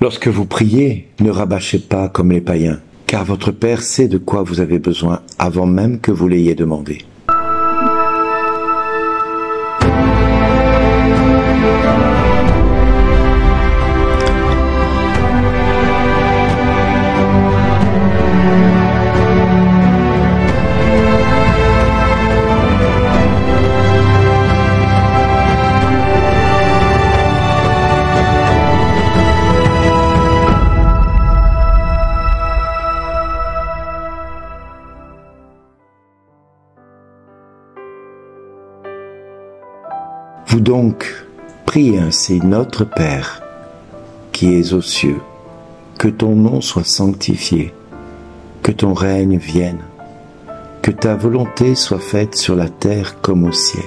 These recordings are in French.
Lorsque vous priez, ne rabâchez pas comme les païens, car votre Père sait de quoi vous avez besoin avant même que vous l'ayez demandé. Vous donc, priez ainsi: Notre Père, qui es aux cieux, que ton nom soit sanctifié, que ton règne vienne, que ta volonté soit faite sur la terre comme au ciel.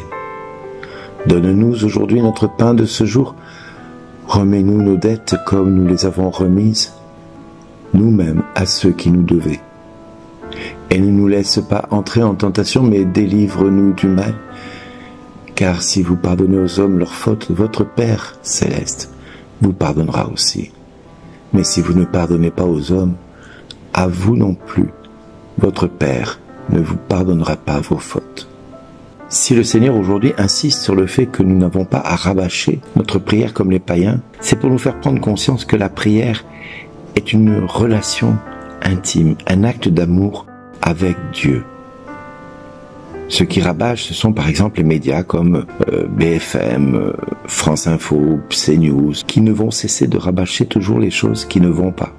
Donne-nous aujourd'hui notre pain de ce jour, remets-nous nos dettes comme nous les avons remises, nous-mêmes à ceux qui nous devaient. Et ne nous laisse pas entrer en tentation, mais délivre-nous du mal. Car si vous pardonnez aux hommes leurs fautes, votre Père céleste vous pardonnera aussi. Mais si vous ne pardonnez pas aux hommes, à vous non plus, votre Père ne vous pardonnera pas vos fautes. Si le Seigneur aujourd'hui insiste sur le fait que nous n'avons pas à rabâcher notre prière comme les païens, c'est pour nous faire prendre conscience que la prière est une relation intime, un acte d'amour avec Dieu. Ceux qui rabâchent, ce sont par exemple les médias comme BFM, France Info, CNews, qui ne vont cesser de rabâcher toujours les choses qui ne vont pas.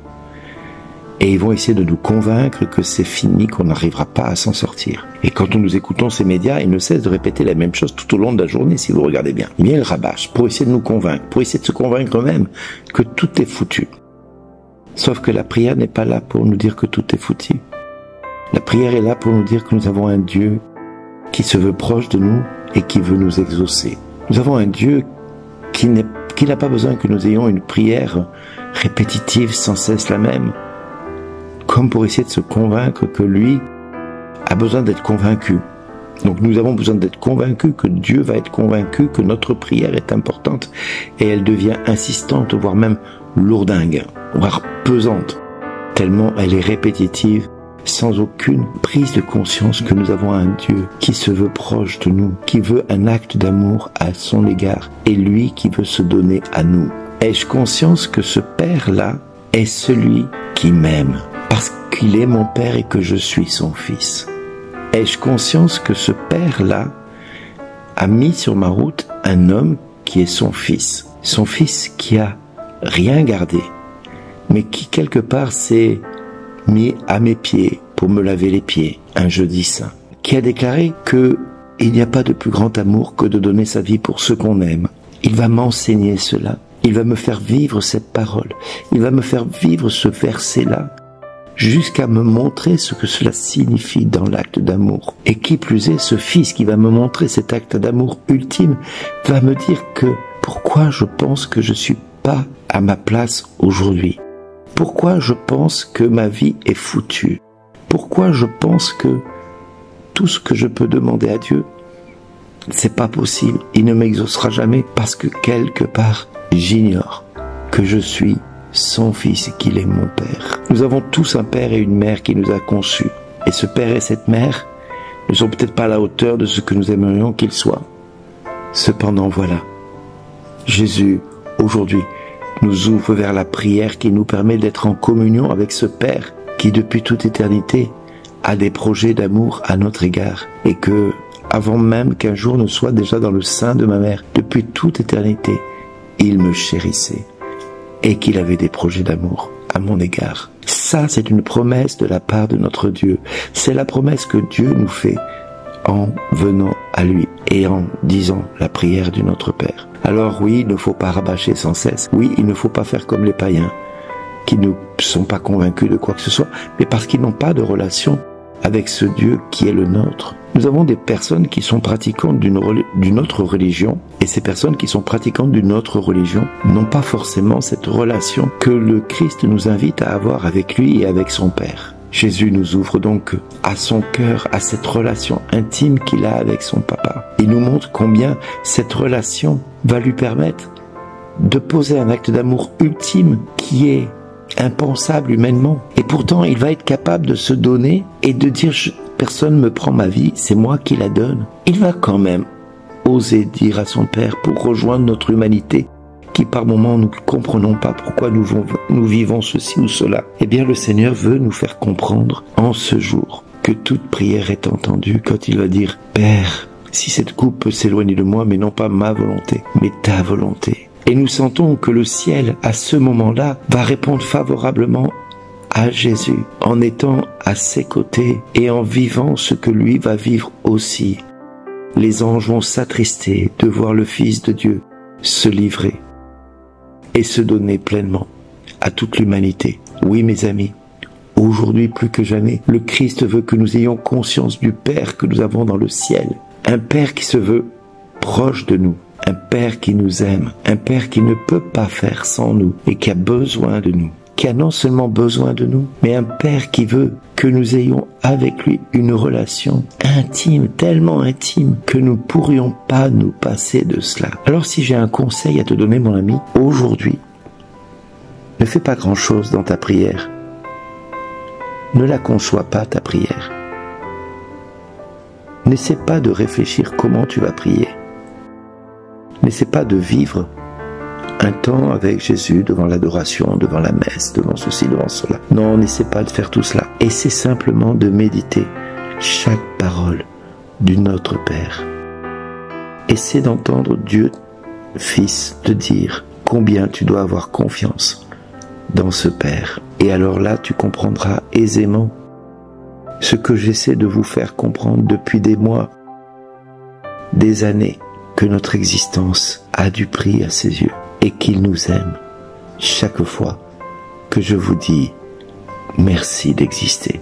Et ils vont essayer de nous convaincre que c'est fini, qu'on n'arrivera pas à s'en sortir. Et quand nous écoutons ces médias, ils ne cessent de répéter la même chose tout au long de la journée, si vous regardez bien. Eh bien, ils rabâchent pour essayer de nous convaincre, pour essayer de se convaincre eux-mêmes que tout est foutu. Sauf que la prière n'est pas là pour nous dire que tout est foutu. La prière est là pour nous dire que nous avons un Dieu qui se veut proche de nous et qui veut nous exaucer. Nous avons un Dieu qui n'a pas besoin que nous ayons une prière répétitive, sans cesse la même, comme pour essayer de se convaincre que lui a besoin d'être convaincu. Donc nous avons besoin d'être convaincus, que Dieu va être convaincu que notre prière est importante, et elle devient insistante, voire même lourdingue, voire pesante, tellement elle est répétitive, sans aucune prise de conscience que nous avons un Dieu qui se veut proche de nous, qui veut un acte d'amour à son égard, et lui qui veut se donner à nous. Ai-je conscience que ce Père-là est celui qui m'aime, parce qu'il est mon Père et que je suis son Fils? Ai-je conscience que ce Père-là a mis sur ma route un homme qui est son Fils qui a rien gardé, mais qui quelque part s'est mis à mes pieds pour me laver les pieds un jeudi saint, qui a déclaré que il n'y a pas de plus grand amour que de donner sa vie pour ceux qu'on aime. Il va m'enseigner cela, il va me faire vivre cette parole, il va me faire vivre ce verset-là, jusqu'à me montrer ce que cela signifie dans l'acte d'amour. Et qui plus est, ce Fils qui va me montrer cet acte d'amour ultime va me dire que pourquoi je pense que je suis pas à ma place aujourd'hui. Pourquoi je pense que ma vie est foutue? Pourquoi je pense que tout ce que je peux demander à Dieu, c'est pas possible, il ne m'exaucera jamais, parce que quelque part, j'ignore que je suis son Fils et qu'il est mon Père. Nous avons tous un Père et une Mère qui nous a conçus. Et ce Père et cette Mère ne sont peut-être pas à la hauteur de ce que nous aimerions qu'ils soient. Cependant, voilà, Jésus, aujourd'hui, nous ouvre vers la prière qui nous permet d'être en communion avec ce Père qui, depuis toute éternité, a des projets d'amour à notre égard, et que, avant même qu'un jour ne soit déjà dans le sein de ma mère, depuis toute éternité, il me chérissait et qu'il avait des projets d'amour à mon égard. Ça, c'est une promesse de la part de notre Dieu. C'est la promesse que Dieu nous fait en venant à lui et en disant la prière du Notre Père. Alors oui, il ne faut pas rabâcher sans cesse. Oui, il ne faut pas faire comme les païens qui ne sont pas convaincus de quoi que ce soit, mais parce qu'ils n'ont pas de relation avec ce Dieu qui est le nôtre. Nous avons des personnes qui sont pratiquantes d'une autre religion, et ces personnes qui sont pratiquantes d'une autre religion n'ont pas forcément cette relation que le Christ nous invite à avoir avec lui et avec son Père. Jésus nous ouvre donc à son cœur, à cette relation intime qu'il a avec son Papa. Il nous montre combien cette relation va lui permettre de poser un acte d'amour ultime qui est impensable humainement. Et pourtant, il va être capable de se donner et de dire « personne ne me prend ma vie, c'est moi qui la donne ». Il va quand même oser dire à son Père pour rejoindre notre humanité qui par moments nous ne comprenons pas pourquoi nous vivons ceci ou cela. Eh bien, le Seigneur veut nous faire comprendre en ce jour que toute prière est entendue quand il va dire « Père, si cette coupe peut s'éloigner de moi, mais non pas ma volonté, mais ta volonté ». Et nous sentons que le ciel, à ce moment-là, va répondre favorablement à Jésus, en étant à ses côtés et en vivant ce que lui va vivre aussi. Les anges vont s'attrister de voir le Fils de Dieu se livrer et se donner pleinement à toute l'humanité. Oui, mes amis, aujourd'hui plus que jamais, le Christ veut que nous ayons conscience du Père que nous avons dans le ciel. Un Père qui se veut proche de nous, un Père qui nous aime, un Père qui ne peut pas faire sans nous et qui a besoin de nous, qui a non seulement besoin de nous, mais un Père qui veut que nous ayons avec lui une relation intime, tellement intime que nous ne pourrions pas nous passer de cela. Alors si j'ai un conseil à te donner, mon ami, aujourd'hui, ne fais pas grand-chose dans ta prière. Ne la conçois pas, ta prière. N'essaie pas de réfléchir comment tu vas prier. N'essaie pas de vivre un temps avec Jésus devant l'adoration, devant la messe, devant ceci, devant cela. Non, n'essaie pas de faire tout cela. Essaie simplement de méditer chaque parole du Notre Père. Essaie d'entendre Dieu, Fils, te dire combien tu dois avoir confiance dans ce Père. Et alors là, tu comprendras aisément ce que j'essaie de vous faire comprendre depuis des mois, des années, que notre existence a du prix à ses yeux et qu'il nous aime chaque fois que je vous dis merci d'exister.